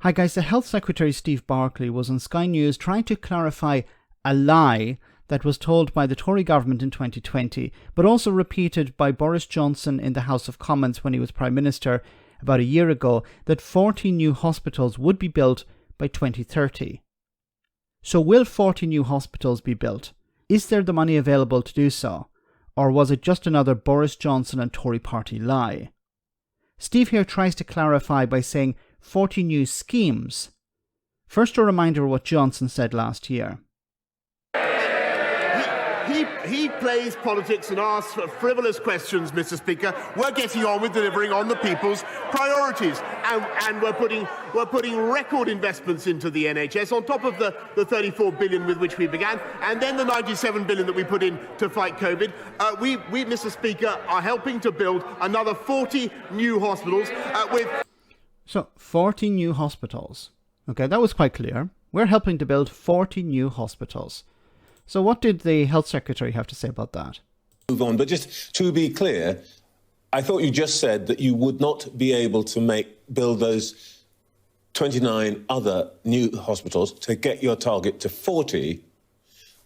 Hi guys, the Health Secretary Steve Barclay was on Sky News trying to clarify a lie that was told by the Tory government in 2020, but also repeated by Boris Johnson in the House of Commons when he was Prime Minister about a year ago, that 40 new hospitals would be built by 2030. So will 40 new hospitals be built? Is there the money available to do so? Or was it just another Boris Johnson and Tory party lie? Steve here tries to clarify by saying 40 new schemes. First, a reminder of what Johnson said last year. He plays politics and asks for frivolous questions, Mr. Speaker. We're getting on with delivering on the people's priorities, and we're putting record investments into the NHS on top of the 34 billion with which we began, and then the 97 billion that we put in to fight COVID. We, Mr. Speaker, are helping to build another 40 new hospitals So 40 new hospitals. Okay, that was quite clear. We're helping to build 40 new hospitals. So what did the Health Secretary have to say about that? Move on, but just to be clear, I thought you just said that you would not be able to build those 29 other new hospitals to get your target to 40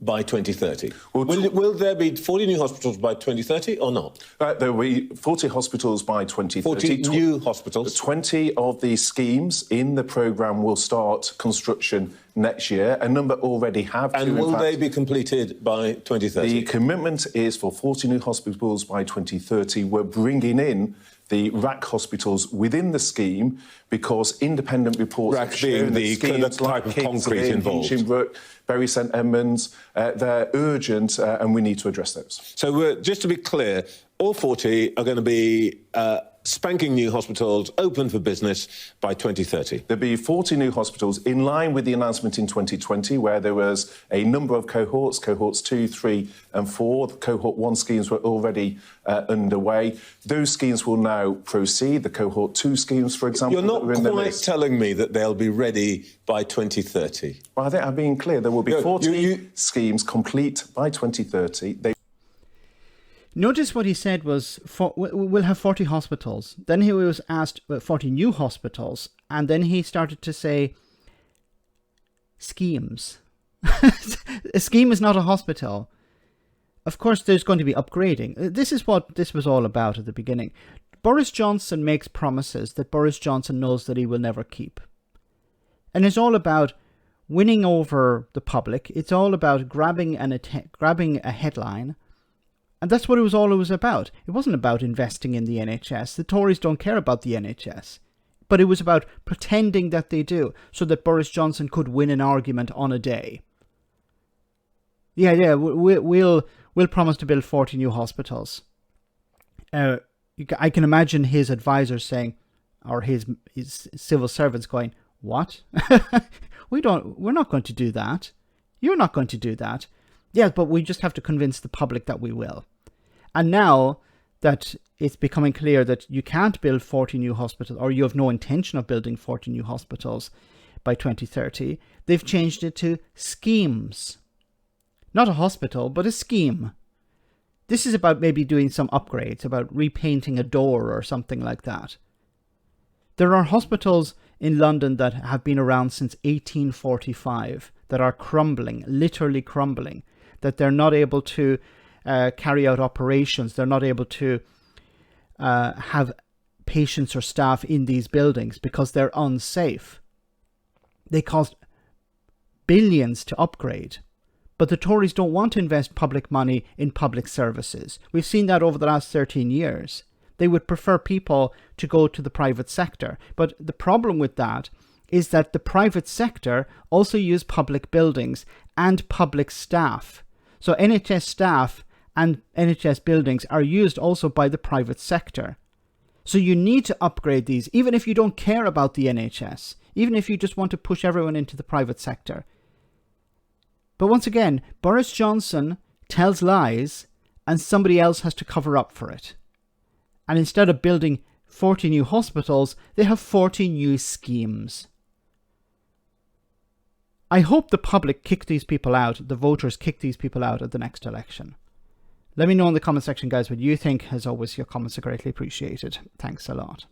by 2030. Will there be 40 new hospitals by 2030 or not? There will be 40 hospitals by 2030. 40 new hospitals. 20 of these schemes in the programme will start construction next year. A number already have. And will they be completed by 2030? The commitment is for 40 new hospitals by 2030. We're bringing in the RAC hospitals within the scheme because independent reports RAC being the type of concrete involved. Hinchinbrook, Bury St Edmunds, they're urgent and we need to address those. So just to be clear, all 40 are going to be spanking new hospitals open for business by 2030. There'll be 40 new hospitals in line with the announcement in 2020 where there was a number of cohorts 2, 3 and 4. The cohort 1 schemes were already underway. Those schemes will now proceed. The cohort 2 schemes, for example... You're not quite telling me that they'll be ready by 2030. Well, I think I'm being clear. There will be 40 schemes complete by 2030. Notice what he said was, we'll have 40 hospitals. Then he was asked about 40 new hospitals. And then he started to say, schemes. A scheme is not a hospital. Of course, there's going to be upgrading. This is what this was all about at the beginning. Boris Johnson makes promises that Boris Johnson knows that he will never keep. And it's all about winning over the public. It's all about grabbing a headline. And that's what it was about. It wasn't about investing in the NHS. The Tories don't care about the NHS. But it was about pretending that they do, so that Boris Johnson could win an argument on a day. Yeah, we'll promise to build 40 new hospitals. I can imagine his advisors saying, or his civil servants going, what? We're not going to do that. You're not going to do that. Yeah, but we just have to convince the public that we will. And now that it's becoming clear that you can't build 40 new hospitals, or you have no intention of building 40 new hospitals by 2030, they've changed it to schemes. Not a hospital, but a scheme. This is about maybe doing some upgrades, about repainting a door or something like that. There are hospitals in London that have been around since 1845 that are crumbling, literally crumbling, that they're not able to carry out operations. They're not able to have patients or staff in these buildings because they're unsafe. They cost billions to upgrade. But the Tories don't want to invest public money in public services. We've seen that over the last 13 years. They would prefer people to go to the private sector. But the problem with that is that the private sector also use public buildings and public staff. So NHS staff and NHS buildings are used also by the private sector. So you need to upgrade these, even if you don't care about the NHS, even if you just want to push everyone into the private sector. But once again, Boris Johnson tells lies and somebody else has to cover up for it. And instead of building 40 new hospitals, they have 40 new schemes. I hope the public kick these people out, the voters kick these people out at the next election. Let me know in the comment section, guys, what you think. As always, your comments are greatly appreciated. Thanks a lot.